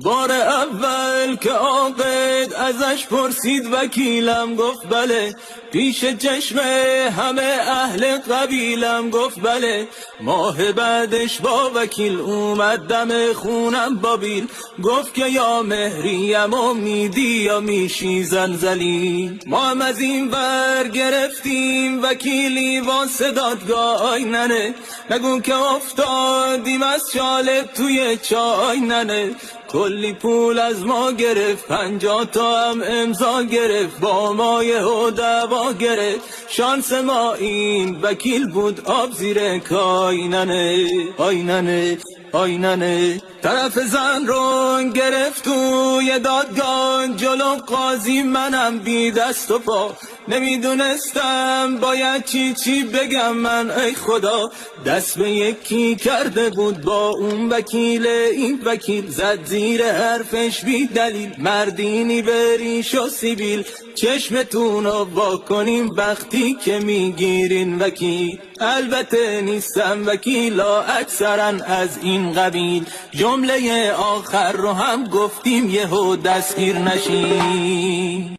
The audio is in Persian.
بار اول که عاقد ازش پرسید وکیلم گفت بله، پیش چشم همه اهل قبیلم گفت بله. ماه بعدش با وکیل اومد دم خونم بابیل، گفت که یا مهریم امیدی یا میشی زلزلی. ما هم از این ور گرفتیم وکیلی واسه دادگاه، آی ننه نگو که افتادیم از چاله توی چای ننه. کلی پول از ما گرفت، 50 تا هم امضا گرفت، با ما یهو دعوا گرفت. شانس ما این وکیل بود آب زیر کای ننه، آی ننه آی ننه. طرف زن رو گرفت توی دادگاه جلو قاضی، منم بی دست و پا نمیدونستم باید چی بگم من. ای خدا دست به یکی کرده بود با اون وکیل، این وکیل زد زیر حرفش بی دلیل. مردینی بریش و سیبیل چشمتون رو واکنین وقتی که میگیرین وکیل. البته نیستم وکیلا اکثرا از این قبیل، جمله آخر رو هم گفتیم یهو دستگیر نشین.